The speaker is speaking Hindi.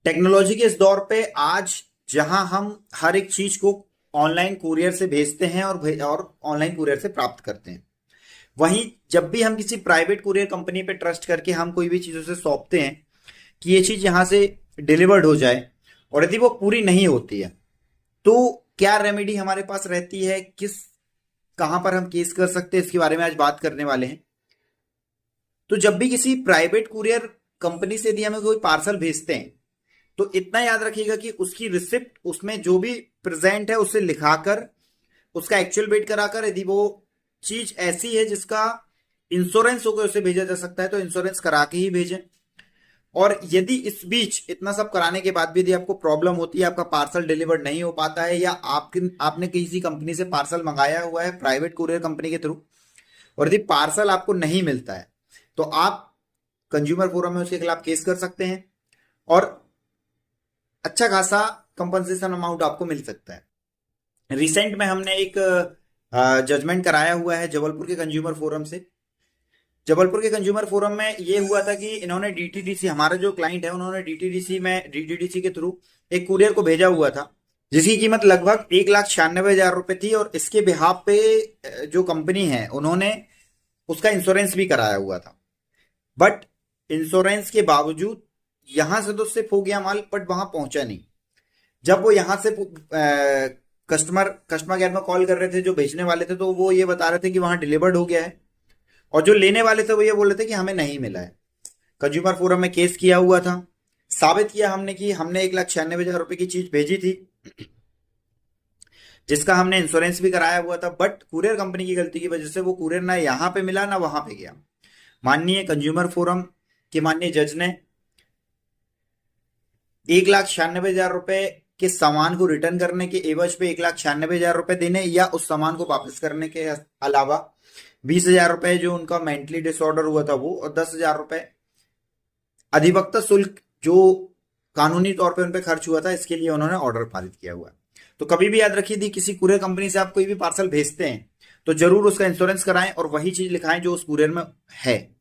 टेक्नोलॉजी के इस दौर पे आज जहां हम हर एक चीज को ऑनलाइन कुरियर से भेजते हैं और ऑनलाइन कुरियर से प्राप्त करते हैं, वहीं जब भी हम किसी प्राइवेट कुरियर कंपनी पे ट्रस्ट करके हम कोई भी चीज उसे सौंपते हैं कि ये चीज यहां से डिलीवर्ड हो जाए, और यदि वो पूरी नहीं होती है तो क्या रेमेडी हमारे पास रहती है, कहां पर हम केस कर सकते हैं, इसके बारे में आज बात करने वाले हैं। तो जब भी किसी प्राइवेट कुरियर कंपनी से यदि हमें कोई पार्सल भेजते हैं तो इतना याद रखिएगा कि उसकी रिसिप्ट उसमें जो भी प्रेजेंट है उसे लिखाकर उसका एक्चुअल वेट कराकर, यदि वो चीज ऐसी है जिसका इंश्योरेंस होकर उसे भेजा जा सकता है तो इंश्योरेंस करा के ही भेजें। और यदि इस बीच इतना सब कराने के बाद भी यदि आपको प्रॉब्लम होती है, आपका पार्सल डिलीवर्ड नहीं हो पाता है, या आपने किसी कंपनी से पार्सल मंगाया हुआ है प्राइवेट कुरियर कंपनी के थ्रू और यदि पार्सल आपको नहीं मिलता है, तो आप कंज्यूमर फोरम में उसके खिलाफ केस कर सकते हैं और अच्छा खासा कंपनसेशन अमाउंट आपको मिल सकता है। रिसेंट में हमने एक जजमेंट कराया हुआ है जबलपुर के कंज्यूमर फोरम से। जबलपुर के कंज्यूमर फोरम में ये हुआ था कि इन्होंने डीटीडीसी, हमारा जो क्लाइंट है, उन्होंने डीटीडीसी के थ्रू एक कुरियर को भेजा हुआ था जिसकी कीमत लगभग 1,96,000 रुपए थी, और इसके बिहाफ पे जो कंपनी है उन्होंने उसका इंश्योरेंस भी कराया हुआ था। बट इंश्योरेंस के बावजूद यहां से तो सिर्फ हो गया माल, बट वहां पहुंचा नहीं। जब वो यहां से कस्टमर केयर में कॉल कर रहे थे जो भेजने वाले थे, तो वो ये बता रहे थे कि वहां डिलीवर्ड हो गया है, और जो लेने वाले थे वो ये बोल रहे थे कि हमें नहीं मिला है। कंज्यूमर फोरम में केस किया हुआ था, साबित किया हमने कि हमने 1,96,000 रुपए की चीज भेजी थी जिसका हमने इंश्योरेंस भी कराया हुआ था, बट कुरियर कंपनी की गलती की वजह से वो कुरियर ना यहां पे मिला ना वहां पे गया। माननीय कंज्यूमर फोरम के माननीय जज ने 1,96,000 रुपए के सामान को रिटर्न करने के एवज पे 1,96,000 रुपए देने या उस सामान को वापस करने के अलावा 20,000 रुपए जो उनका मेंटली डिसऑर्डर हुआ था वो, और 10,000 रुपए अधिवक्ता शुल्क जो कानूनी तौर पे उन पे खर्च हुआ था, इसके लिए उन्होंने ऑर्डर पारित किया हुआ है। तो कभी भी याद रखिए, किसी कुरियर कंपनी से आप कोई भी पार्सल भेजते हैं तो जरूर उसका इंश्योरेंस कराएं और वही चीज लिखाएं जो उस कुरियर में है।